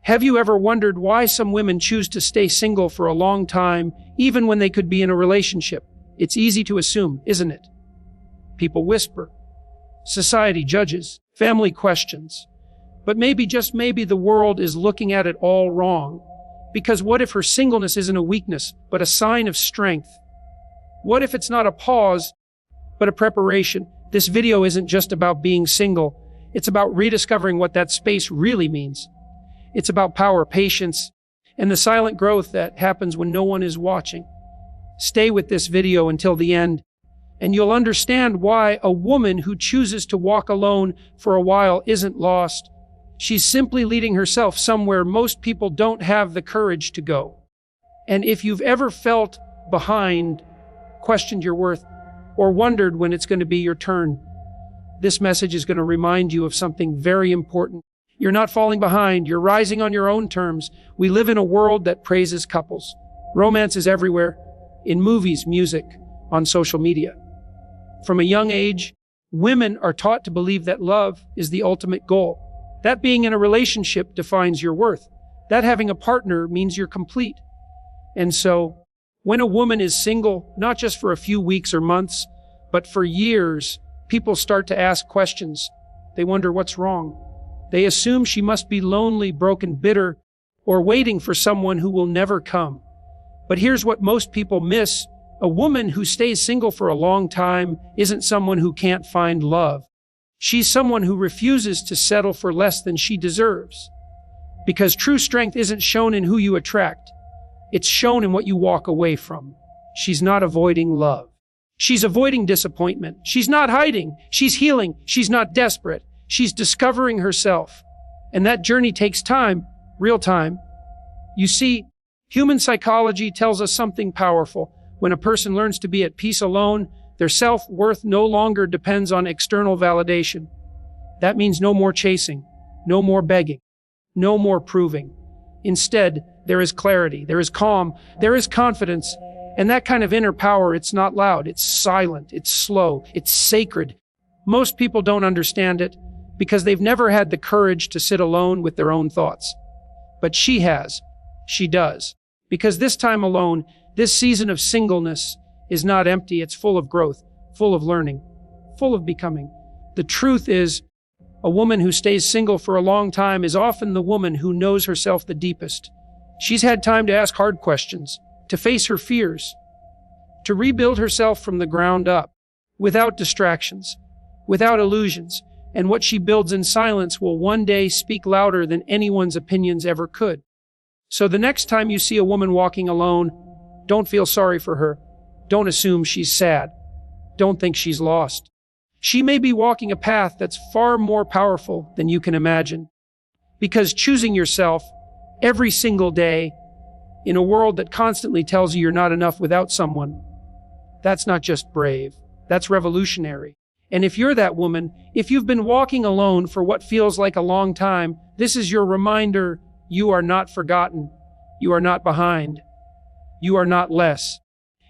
Have you ever wondered why some women choose to stay single for a long time, even when they could be in a relationship? It's easy to assume, isn't it? People whisper. Society judges. Family questions. But maybe, just maybe, the world is looking at it all wrong. Because what if her singleness isn't a weakness, but a sign of strength? What if it's not a pause, but a preparation? This video isn't just about being single. It's about rediscovering what that space really means. It's about power, patience, and the silent growth that happens when no one is watching. Stay with this video until the end, and you'll understand why a woman who chooses to walk alone for a while isn't lost. She's simply leading herself somewhere most people don't have the courage to go. And if you've ever felt behind, questioned your worth, or wondered when it's going to be your turn, this message is going to remind you of something very important. You're not falling behind. You're rising on your own terms. We live in a world that praises couples. Romance is everywhere, in movies, music, on social media. From a young age, women are taught to believe that love is the ultimate goal. That being in a relationship defines your worth. That having a partner means you're complete. And so, when a woman is single, not just for a few weeks or months, but for years, people start to ask questions. They wonder what's wrong. They assume she must be lonely, broken, bitter, or waiting for someone who will never come. But here's what most people miss. A woman who stays single for a long time isn't someone who can't find love. She's someone who refuses to settle for less than she deserves. Because true strength isn't shown in who you attract. It's shown in what you walk away from. She's not avoiding love. She's avoiding disappointment. She's not hiding. She's healing. She's not desperate. She's discovering herself. And that journey takes time, real time. You see, human psychology tells us something powerful. When a person learns to be at peace alone, their self-worth no longer depends on external validation. That means no more chasing, no more begging, no more proving. Instead, there is clarity, there is calm, there is confidence, and that kind of inner power, it's not loud, it's silent, it's slow, it's sacred. Most people don't understand it because they've never had the courage to sit alone with their own thoughts. But she has. She does. Because this time alone, this season of singleness is not empty. It's full of growth, full of learning, full of becoming. The truth is, a woman who stays single for a long time is often the woman who knows herself the deepest. She's had time to ask hard questions, to face her fears, to rebuild herself from the ground up, without distractions, without illusions. And what she builds in silence will one day speak louder than anyone's opinions ever could. So the next time you see a woman walking alone, don't feel sorry for her. Don't assume she's sad. Don't think she's lost. She may be walking a path that's far more powerful than you can imagine. Because choosing yourself every single day in a world that constantly tells you you're not enough without someone, that's not just brave, that's revolutionary. And if you're that woman, if you've been walking alone for what feels like a long time, this is your reminder: you are not forgotten. You are not behind. You are not less.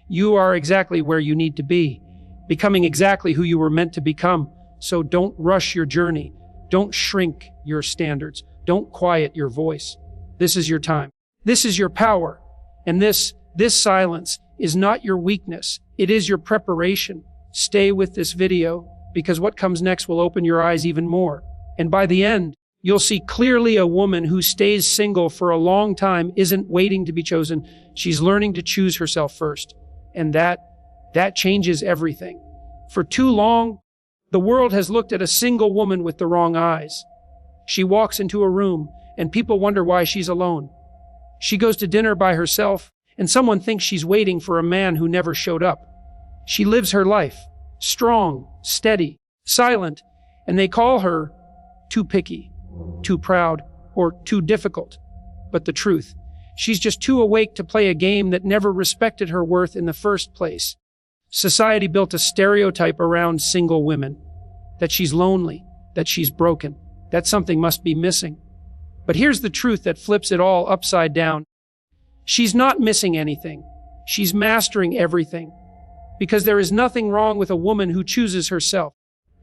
You are exactly where you need to be, becoming exactly who you were meant to become. So don't rush your journey. Don't shrink your standards. Don't quiet your voice. This is your time. This is your power. And this silence is not your weakness. It is your preparation. Stay with this video, because what comes next will open your eyes even more. And by the end, you'll see clearly a woman who stays single for a long time isn't waiting to be chosen. She's learning to choose herself first. And that changes everything. For too long, the world has looked at a single woman with the wrong eyes. She walks into a room, and people wonder why she's alone. She goes to dinner by herself, and someone thinks she's waiting for a man who never showed up. She lives her life, strong, steady, silent, and they call her too picky, too proud, or too difficult. But the truth, she's just too awake to play a game that never respected her worth in the first place. Society built a stereotype around single women, that she's lonely, that she's broken, that something must be missing. But here's the truth that flips it all upside down. She's not missing anything. She's mastering everything. Because there is nothing wrong with a woman who chooses herself.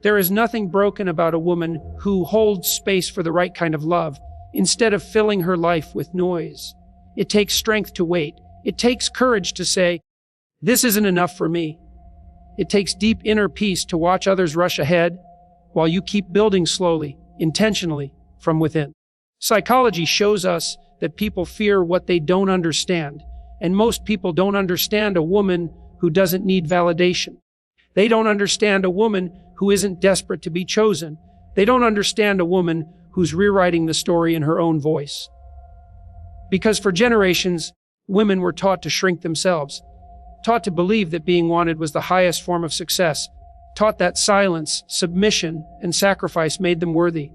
There is nothing broken about a woman who holds space for the right kind of love. instead of filling her life with noise. It takes strength to wait. It takes courage to say, "This isn't enough for me." It takes deep inner peace to watch others rush ahead while you keep building slowly, intentionally, from within. Psychology shows us that people fear what they don't understand, and most people don't understand a woman who doesn't need validation. They don't understand a woman who isn't desperate to be chosen. They don't understand a woman who's rewriting the story in her own voice. Because for generations, women were taught to shrink themselves, taught to believe that being wanted was the highest form of success, taught that silence, submission, and sacrifice made them worthy.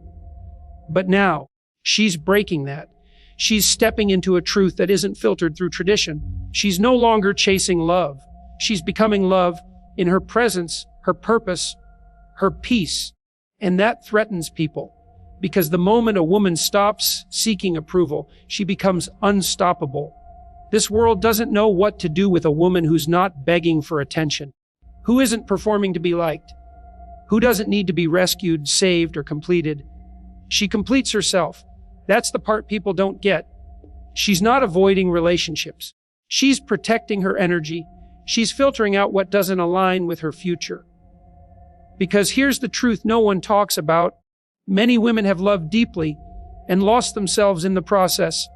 But now, she's breaking that. She's stepping into a truth that isn't filtered through tradition. She's no longer chasing love. She's becoming love in her presence, her purpose, her peace. And that threatens people, because the moment a woman stops seeking approval, she becomes unstoppable. This world doesn't know what to do with a woman who's not begging for attention, who isn't performing to be liked, who doesn't need to be rescued, saved, or completed. She completes herself. That's the part people don't get. She's not avoiding relationships. She's protecting her energy. She's filtering out what doesn't align with her future. Because here's the truth no one talks about. Many women have loved deeply and lost themselves in the process.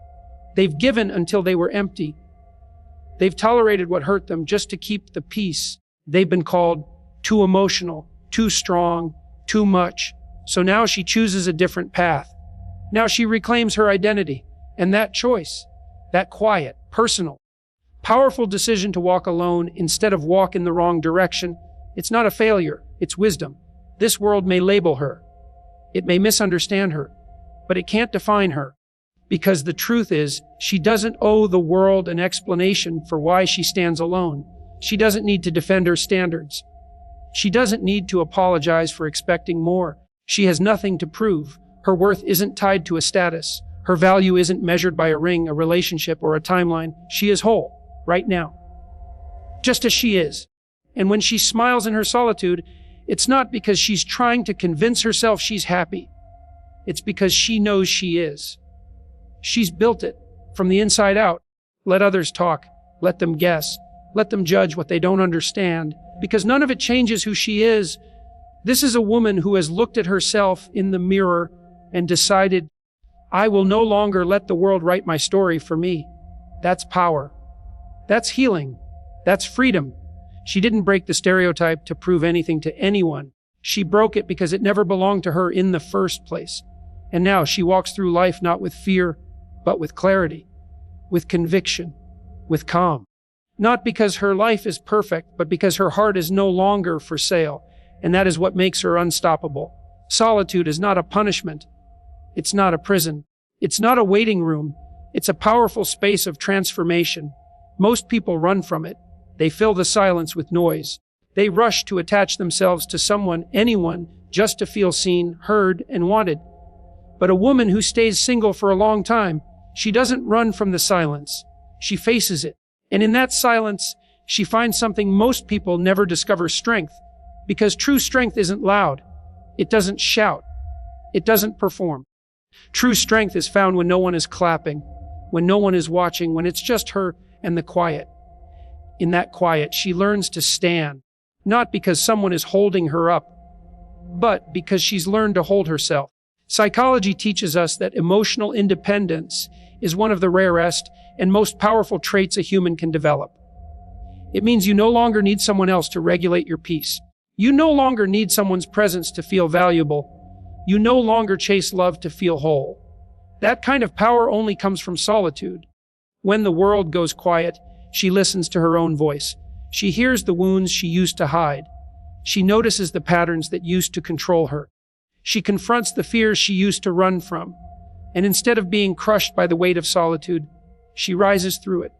They've given until they were empty. They've tolerated what hurt them just to keep the peace. They've been called too emotional, too strong, too much. So now she chooses a different path. Now she reclaims her identity. And that choice, that quiet, personal, powerful decision to walk alone instead of walk in the wrong direction, it's not a failure, it's wisdom. This world may label her. It may misunderstand her, but it can't define her. Because the truth is, she doesn't owe the world an explanation for why she stands alone. She doesn't need to defend her standards. She doesn't need to apologize for expecting more. She has nothing to prove. Her worth isn't tied to a status. Her value isn't measured by a ring, a relationship, or a timeline. She is whole, right now, just as she is. And when she smiles in her solitude, it's not because she's trying to convince herself she's happy. It's because she knows she is. She's built it from the inside out. Let others talk. Let them guess. Let them judge what they don't understand, because none of it changes who she is. This is a woman who has looked at herself in the mirror and decided, I will no longer let the world write my story for me. That's power. That's healing. That's freedom. She didn't break the stereotype to prove anything to anyone. She broke it because it never belonged to her in the first place. And now she walks through life not with fear, but with clarity, with conviction, with calm. Not because her life is perfect, but because her heart is no longer for sale. And that is what makes her unstoppable. Solitude is not a punishment. It's not a prison. It's not a waiting room. It's a powerful space of transformation. Most people run from it. They fill the silence with noise. They rush to attach themselves to someone, anyone, just to feel seen, heard, and wanted. But a woman who stays single for a long time, she doesn't run from the silence. She faces it. And in that silence, she finds something most people never discover: strength. Because true strength isn't loud. It doesn't shout. It doesn't perform. True strength is found when no one is clapping, when no one is watching, when it's just her and the quiet. In that quiet, she learns to stand, not because someone is holding her up, but because she's learned to hold herself. Psychology teaches us that emotional independence is one of the rarest and most powerful traits a human can develop. It means you no longer need someone else to regulate your peace. You no longer need someone's presence to feel valuable. You no longer chase love to feel whole. That kind of power only comes from solitude. When the world goes quiet, she listens to her own voice. She hears the wounds she used to hide. She notices the patterns that used to control her. She confronts the fears she used to run from. And instead of being crushed by the weight of solitude, she rises through it.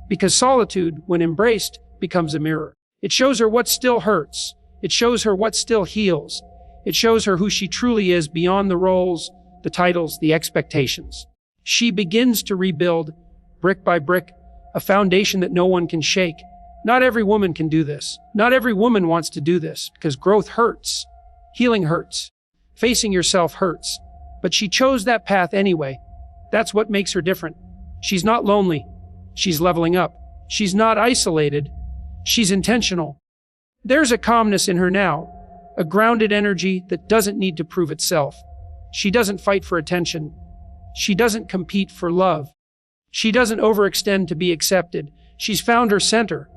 Because solitude, when embraced, becomes a mirror. It shows her what still hurts. It shows her what still heals. It shows her who she truly is beyond the roles, the titles, the expectations. She begins to rebuild, brick by brick, a foundation that no one can shake. Not every woman can do this. Not every woman wants to do this, because growth hurts. Healing hurts. Facing yourself hurts. But she chose that path anyway. That's what makes her different. She's not lonely. She's leveling up. She's not isolated. She's intentional. There's a calmness in her now, a grounded energy that doesn't need to prove itself. She doesn't fight for attention. She doesn't compete for love. She doesn't overextend to be accepted. She's found her center,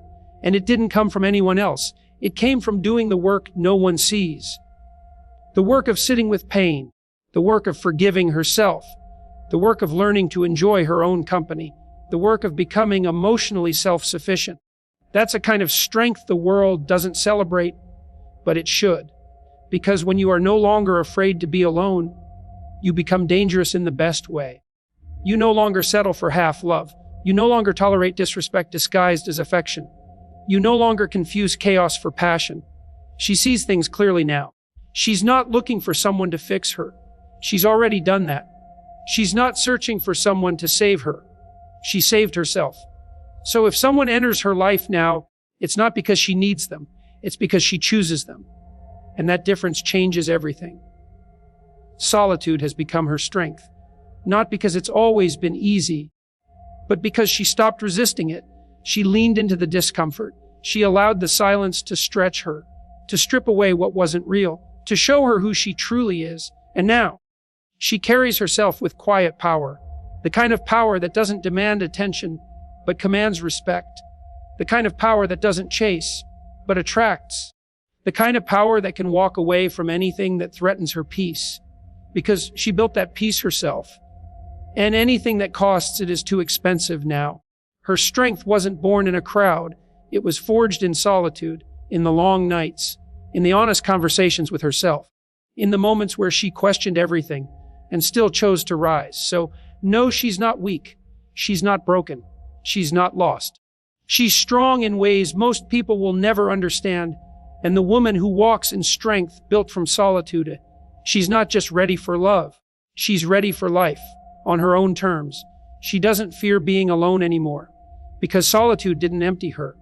and it didn't come from anyone else. It came from doing the work no one sees. The work of sitting with pain, the work of forgiving herself, the work of learning to enjoy her own company, the work of becoming emotionally self-sufficient. That's a kind of strength the world doesn't celebrate, but it should. Because when you are no longer afraid to be alone, you become dangerous in the best way. You no longer settle for half love. You no longer tolerate disrespect disguised as affection. You no longer confuse chaos for passion. She sees things clearly now. She's not looking for someone to fix her. She's already done that. She's not searching for someone to save her. She saved herself. So if someone enters her life now, it's not because she needs them. It's because she chooses them. And that difference changes everything. Solitude has become her strength, not because it's always been easy, but because she stopped resisting it. She leaned into the discomfort. She allowed the silence to stretch her, to strip away what wasn't real, to show her who she truly is. And now, she carries herself with quiet power, the kind of power that doesn't demand attention, but commands respect, the kind of power that doesn't chase, but attracts, the kind of power that can walk away from anything that threatens her peace, because she built that peace herself. And anything that costs it is too expensive now. Her strength wasn't born in a crowd. It was forged in solitude, in the long nights, in the honest conversations with herself, in the moments where she questioned everything and still chose to rise. So, no, she's not weak. She's not broken. She's not lost. She's strong in ways most people will never understand. And the woman who walks in strength built from solitude, she's not just ready for love. She's ready for life, on her own terms. She doesn't fear being alone anymore, because solitude didn't empty her.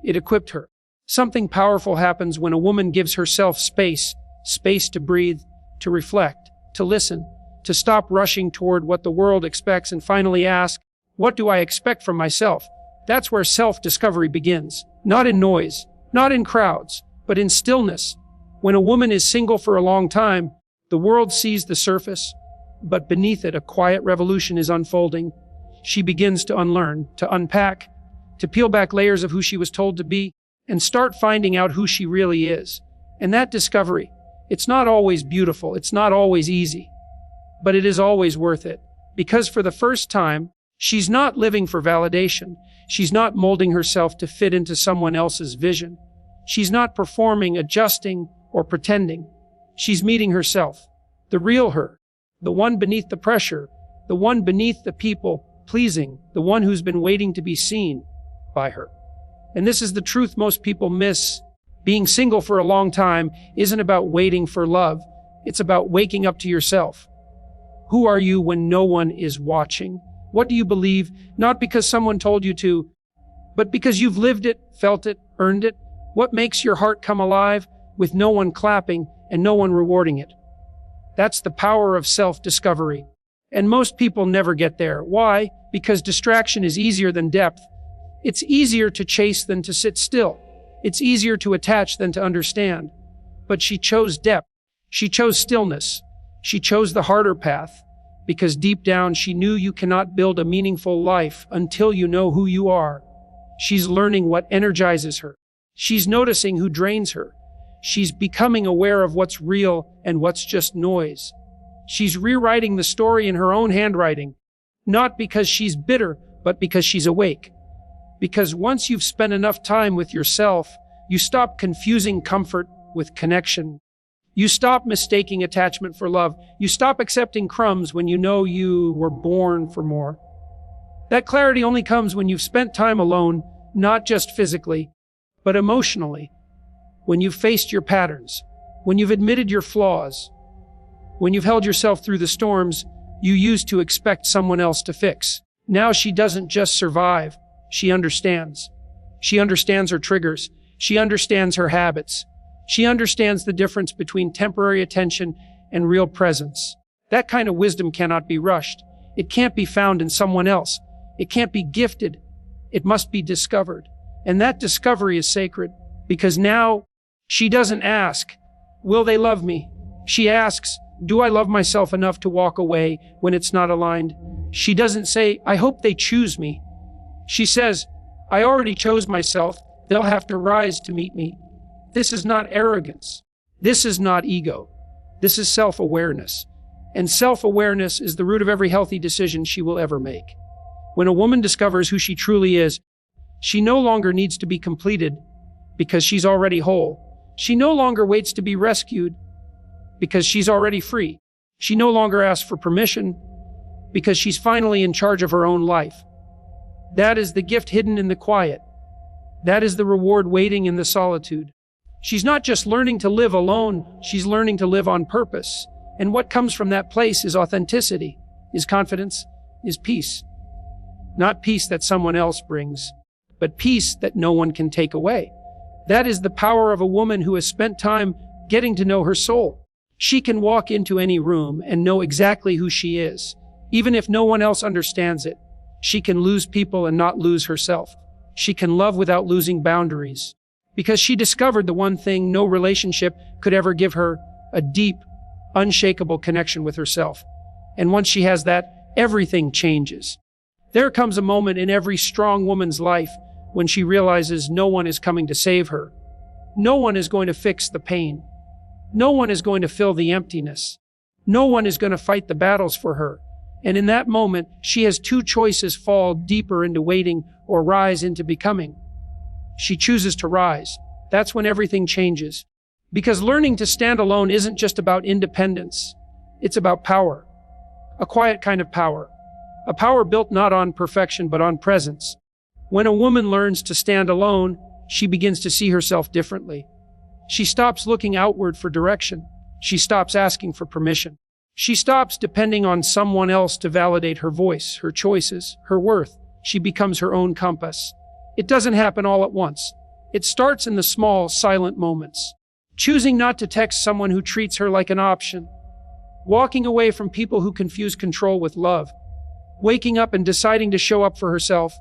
It equipped her. Something powerful happens when a woman gives herself space to breathe, to reflect, to listen, to stop rushing toward what the world expects and finally ask, what do I expect from myself? That's where self-discovery begins. Not in noise, not in crowds, but in stillness. When a woman is single for a long time, the world sees the surface, but beneath it a quiet revolution is unfolding. She begins to unlearn, to unpack, to peel back layers of who she was told to be, and start finding out who she really is. And that discovery, it's not always beautiful, it's not always easy, but it is always worth it. Because for the first time, she's not living for validation. She's not molding herself to fit into someone else's vision. She's not performing, adjusting, or pretending. She's meeting herself, the real her, the one beneath the pressure, the one beneath the people pleasing, the one who's been waiting to be seen by her. And this is the truth most people miss. Being single for a long time isn't about waiting for love. It's about waking up to yourself. Who are you when no one is watching? What do you believe? Not because someone told you to, but because you've lived it, felt it, earned it. What makes your heart come alive with no one clapping and no one rewarding it? That's the power of self-discovery. And most people never get there. Why? Because distraction is easier than depth. It's easier to chase than to sit still. It's easier to attach than to understand. But she chose depth. She chose stillness. She chose the harder path, because deep down she knew you cannot build a meaningful life until you know who you are. She's learning what energizes her. She's noticing who drains her. She's becoming aware of what's real and what's just noise. She's rewriting the story in her own handwriting, not because she's bitter, but because she's awake. Because once you've spent enough time with yourself, you stop confusing comfort with connection. You stop mistaking attachment for love. You stop accepting crumbs when you know you were born for more. That clarity only comes when you've spent time alone, not just physically, but emotionally. When you've faced your patterns, when you've admitted your flaws, when you've held yourself through the storms you used to expect someone else to fix. Now she doesn't just survive, she understands. She understands her triggers. She understands her habits. She understands the difference between temporary attention and real presence. That kind of wisdom cannot be rushed. It can't be found in someone else. It can't be gifted. It must be discovered. And that discovery is sacred, because now she doesn't ask, will they love me? She asks, do I love myself enough to walk away when it's not aligned? She doesn't say, I hope they choose me. She says, I already chose myself. They'll have to rise to meet me. This is not arrogance. This is not ego. This is self-awareness. And self-awareness is the root of every healthy decision she will ever make. When a woman discovers who she truly is, she no longer needs to be completed because she's already whole. She no longer waits to be rescued because she's already free. She no longer asks for permission because she's finally in charge of her own life. That is the gift hidden in the quiet. That is the reward waiting in the solitude. She's not just learning to live alone, she's learning to live on purpose. And what comes from that place is authenticity, is confidence, is peace. Not peace that someone else brings, but peace that no one can take away. That is the power of a woman who has spent time getting to know her soul. She can walk into any room and know exactly who she is, even if no one else understands it. She can lose people and not lose herself. She can love without losing boundaries, because she discovered the one thing no relationship could ever give her, a deep, unshakable connection with herself. And once she has that, everything changes. There comes a moment in every strong woman's life when she realizes no one is coming to save her. No one is going to fix the pain. No one is going to fill the emptiness. No one is going to fight the battles for her. And in that moment, she has two choices: fall deeper into waiting or rise into becoming. She chooses to rise. That's when everything changes. Because learning to stand alone isn't just about independence. It's about power. A quiet kind of power. A power built not on perfection, but on presence. When a woman learns to stand alone, she begins to see herself differently. She stops looking outward for direction. She stops asking for permission. She stops depending on someone else to validate her voice, her choices, her worth. She becomes her own compass. It doesn't happen all at once. It starts in the small, silent moments. Choosing not to text someone who treats her like an option. Walking away from people who confuse control with love. Waking up and deciding to show up for herself,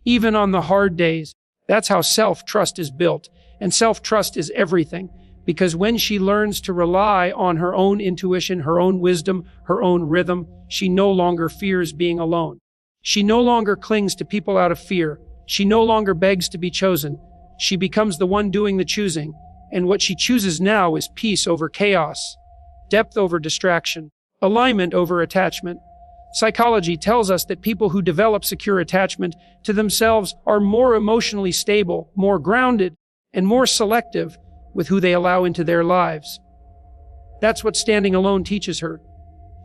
even on the hard days. That's how self-trust is built. And self-trust is everything. Because when she learns to rely on her own intuition, her own wisdom, her own rhythm, she no longer fears being alone. She no longer clings to people out of fear. She no longer begs to be chosen. She becomes the one doing the choosing. And what she chooses now is peace over chaos, depth over distraction, alignment over attachment. Psychology tells us that people who develop secure attachment to themselves are more emotionally stable, more grounded, and more selective with who they allow into their lives. That's what standing alone teaches her.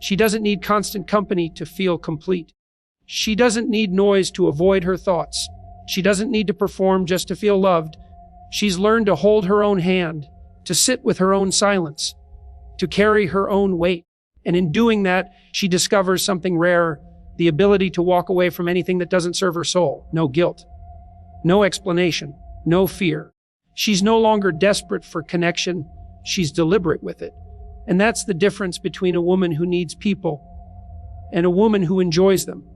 She doesn't need constant company to feel complete. She doesn't need noise to avoid her thoughts. She doesn't need to perform just to feel loved. She's learned to hold her own hand, to sit with her own silence, to carry her own weight. And in doing that, she discovers something rare, the ability to walk away from anything that doesn't serve her soul. No guilt, no explanation, no fear. She's no longer desperate for connection. She's deliberate with it. And that's the difference between a woman who needs people and a woman who enjoys them.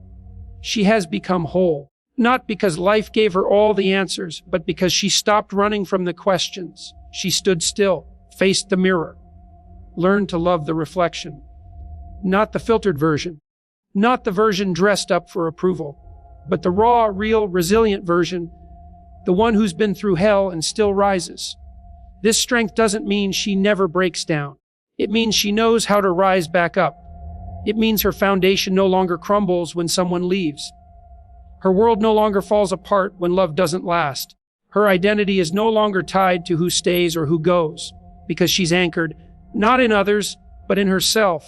She has become whole, not because life gave her all the answers, but because she stopped running from the questions. She stood still, faced the mirror, learned to love the reflection. Not the filtered version, not the version dressed up for approval, but the raw, real, resilient version, the one who's been through hell and still rises. This strength doesn't mean she never breaks down. It means she knows how to rise back up. It means her foundation no longer crumbles when someone leaves. Her world no longer falls apart when love doesn't last. Her identity is no longer tied to who stays or who goes, because she's anchored, not in others, but in herself.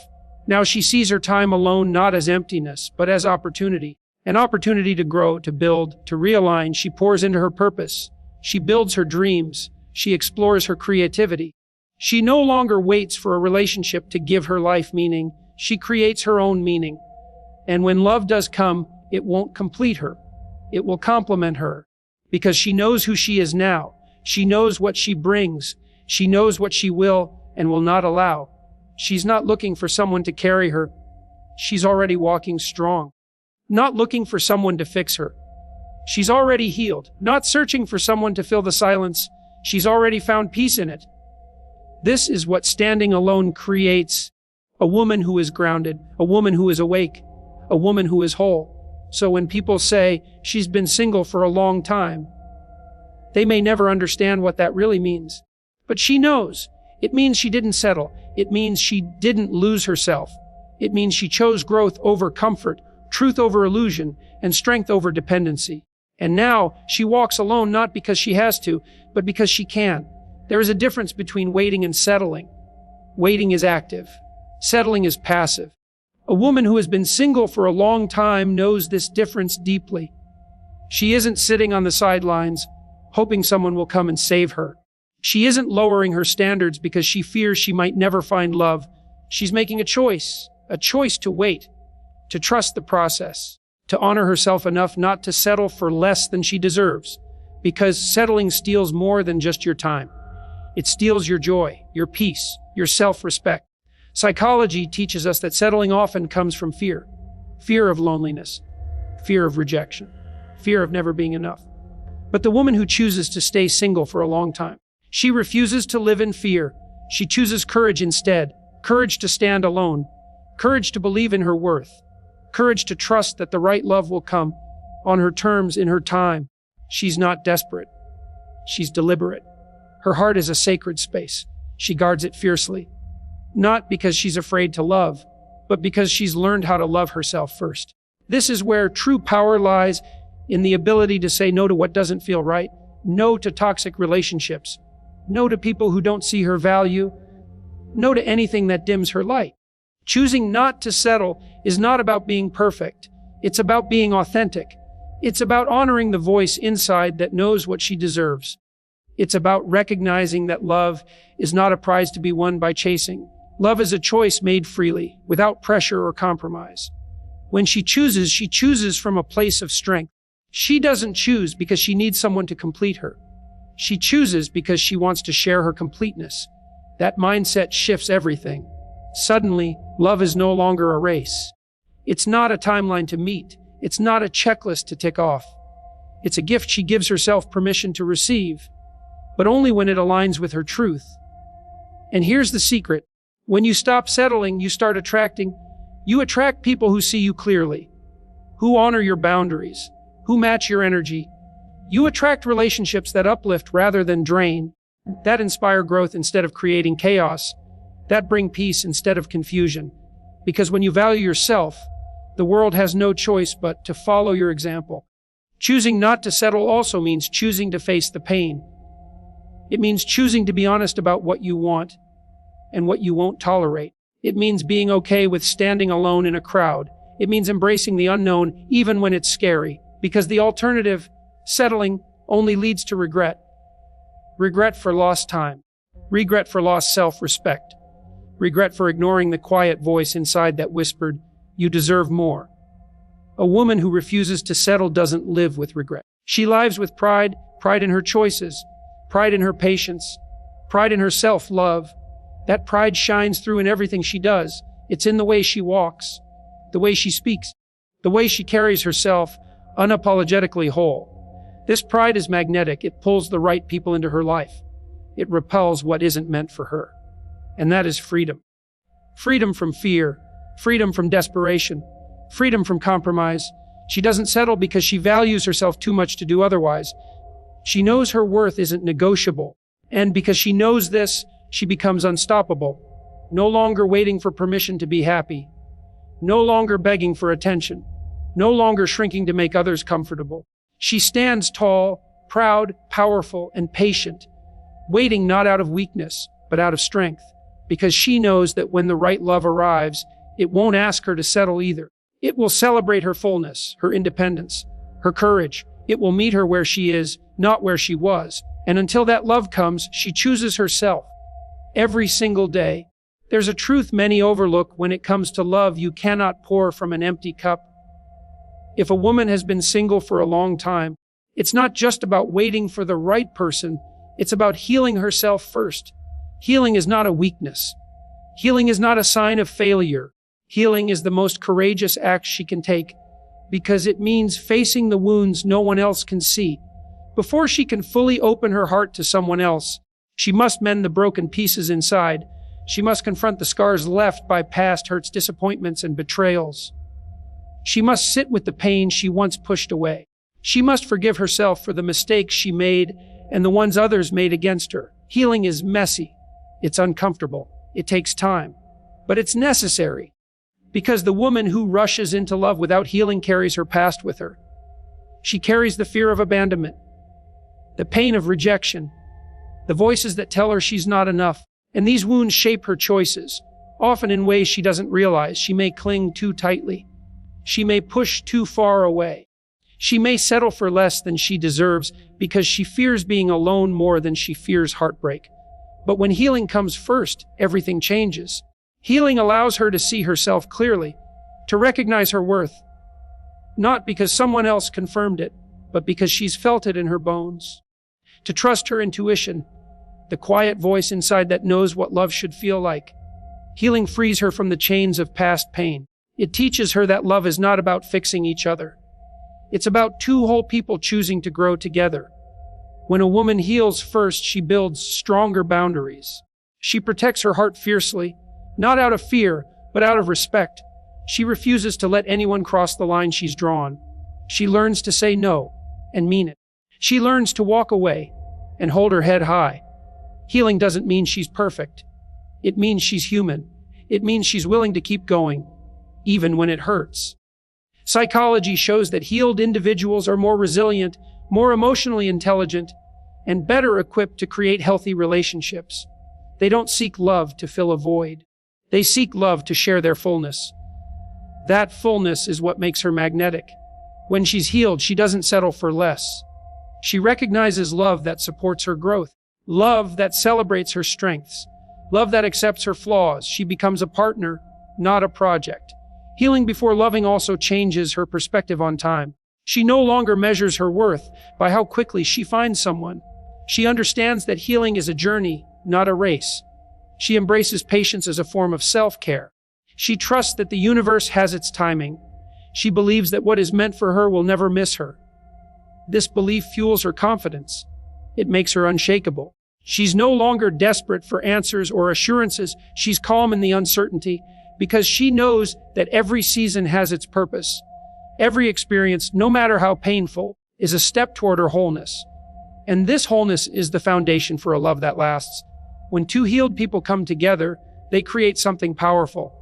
Now she sees her time alone not as emptiness, but as opportunity. An opportunity to grow, to build, to realign. She pours into her purpose. She builds her dreams. She explores her creativity. She no longer waits for a relationship to give her life meaning. She creates her own meaning. And when love does come, it won't complete her. It will complement her. Because she knows who she is now. She knows what she brings. She knows what she will and will not allow. She's not looking for someone to carry her. She's already walking strong. Not looking for someone to fix her. She's already healed. Not searching for someone to fill the silence. She's already found peace in it. This is what standing alone creates: a woman who is grounded, a woman who is awake, a woman who is whole. So when people say she's been single for a long time, they may never understand what that really means. But she knows. It means she didn't settle. It means she didn't lose herself. It means she chose growth over comfort, truth over illusion, and strength over dependency. And now she walks alone not because she has to, but because she can. There is a difference between waiting and settling. Waiting is active. Settling is passive. A woman who has been single for a long time knows this difference deeply. She isn't sitting on the sidelines, hoping someone will come and save her. She isn't lowering her standards because she fears she might never find love. She's making a choice to wait, to trust the process, to honor herself enough not to settle for less than she deserves, because settling steals more than just your time. It steals your joy, your peace, your self-respect. Psychology teaches us that settling often comes from fear. Fear of loneliness, fear of rejection, fear of never being enough. But the woman who chooses to stay single for a long time, she refuses to live in fear. She chooses courage instead, courage to stand alone, courage to believe in her worth, courage to trust that the right love will come on her terms in her time. She's not desperate. She's deliberate. Her heart is a sacred space. She guards it fiercely. Not because she's afraid to love, but because she's learned how to love herself first. This is where true power lies, in the ability to say no to what doesn't feel right, no to toxic relationships, no to people who don't see her value, no to anything that dims her light. Choosing not to settle is not about being perfect. It's about being authentic. It's about honoring the voice inside that knows what she deserves. It's about recognizing that love is not a prize to be won by chasing. Love is a choice made freely, without pressure or compromise. When she chooses from a place of strength. She doesn't choose because she needs someone to complete her. She chooses because she wants to share her completeness. That mindset shifts everything. Suddenly, love is no longer a race. It's not a timeline to meet. It's not a checklist to tick off. It's a gift she gives herself permission to receive, but only when it aligns with her truth. And here's the secret. When you stop settling, you start attracting. You attract people who see you clearly, who honor your boundaries, who match your energy. You attract relationships that uplift rather than drain, that inspire growth instead of creating chaos, that bring peace instead of confusion. Because when you value yourself, the world has no choice but to follow your example. Choosing not to settle also means choosing to face the pain. It means choosing to be honest about what you want and what you won't tolerate. It means being okay with standing alone in a crowd. It means embracing the unknown even when it's scary, because the alternative, settling, only leads to regret. Regret for lost time. Regret for lost self-respect. Regret for ignoring the quiet voice inside that whispered, "You deserve more." A woman who refuses to settle doesn't live with regret. She lives with pride, pride in her choices, pride in her patience, pride in her self-love. That pride shines through in everything she does. It's in the way she walks, the way she speaks, the way she carries herself, unapologetically whole. This pride is magnetic. It pulls the right people into her life. It repels what isn't meant for her. And that is freedom. Freedom from fear, freedom from desperation, freedom from compromise. She doesn't settle because she values herself too much to do otherwise. She knows her worth isn't negotiable. And because she knows this, she becomes unstoppable. No longer waiting for permission to be happy. No longer begging for attention. No longer shrinking to make others comfortable. She stands tall, proud, powerful, and patient, waiting not out of weakness, but out of strength, because she knows that when the right love arrives, it won't ask her to settle either. It will celebrate her fullness, her independence, her courage. It will meet her where she is, not where she was. And until that love comes, she chooses herself. Every single day. There's a truth many overlook when it comes to love. You cannot pour from an empty cup. If a woman has been single for a long time, it's not just about waiting for the right person. It's about healing herself first. Healing is not a weakness. Healing is not a sign of failure. Healing is the most courageous act she can take because it means facing the wounds no one else can see. Before she can fully open her heart to someone else, she must mend the broken pieces inside. She must confront the scars left by past hurts, disappointments, and betrayals. She must sit with the pain she once pushed away. She must forgive herself for the mistakes she made and the ones others made against her. Healing is messy. It's uncomfortable. It takes time. But it's necessary. Because the woman who rushes into love without healing carries her past with her. She carries the fear of abandonment, the pain of rejection, the voices that tell her she's not enough. And these wounds shape her choices, often in ways she doesn't realize. She may cling too tightly. She may push too far away. She may settle for less than she deserves because she fears being alone more than she fears heartbreak. But when healing comes first, everything changes. Healing allows her to see herself clearly, to recognize her worth, not because someone else confirmed it, but because she's felt it in her bones. To trust her intuition, the quiet voice inside that knows what love should feel like. Healing frees her from the chains of past pain. It teaches her that love is not about fixing each other. It's about two whole people choosing to grow together. When a woman heals first, she builds stronger boundaries. She protects her heart fiercely, not out of fear, but out of respect. She refuses to let anyone cross the line she's drawn. She learns to say no and mean it. She learns to walk away and hold her head high. Healing doesn't mean she's perfect. It means she's human. It means she's willing to keep going, even when it hurts. Psychology shows that healed individuals are more resilient, more emotionally intelligent, and better equipped to create healthy relationships. They don't seek love to fill a void. They seek love to share their fullness. That fullness is what makes her magnetic. When she's healed, she doesn't settle for less. She recognizes love that supports her growth, love that celebrates her strengths, love that accepts her flaws. She becomes a partner, not a project. Healing before loving also changes her perspective on time. She no longer measures her worth by how quickly she finds someone. She understands that healing is a journey, not a race. She embraces patience as a form of self-care. She trusts that the universe has its timing. She believes that what is meant for her will never miss her. This belief fuels her confidence. It makes her unshakable. She's no longer desperate for answers or assurances. She's calm in the uncertainty because she knows that every season has its purpose. Every experience, no matter how painful, is a step toward her wholeness. And this wholeness is the foundation for a love that lasts. When two healed people come together, they create something powerful.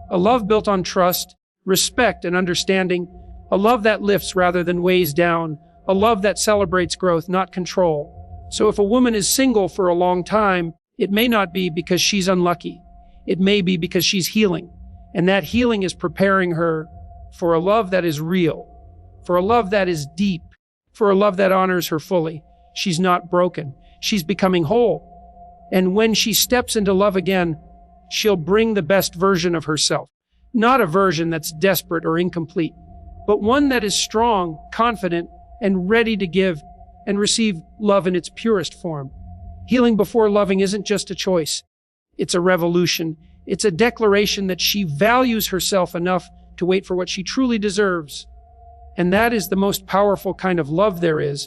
A love built on trust, respect, and understanding. A love that lifts rather than weighs down. A love that celebrates growth, not control. So if a woman is single for a long time, it may not be because she's unlucky. It may be because she's healing. And that healing is preparing her for a love that is real, for a love that is deep, for a love that honors her fully. She's not broken. She's becoming whole. And when she steps into love again, she'll bring the best version of herself. Not a version that's desperate or incomplete, but one that is strong, confident, and ready to give and receive love in its purest form. Healing before loving isn't just a choice. It's a revolution. It's a declaration that she values herself enough to wait for what she truly deserves. And that is the most powerful kind of love there is,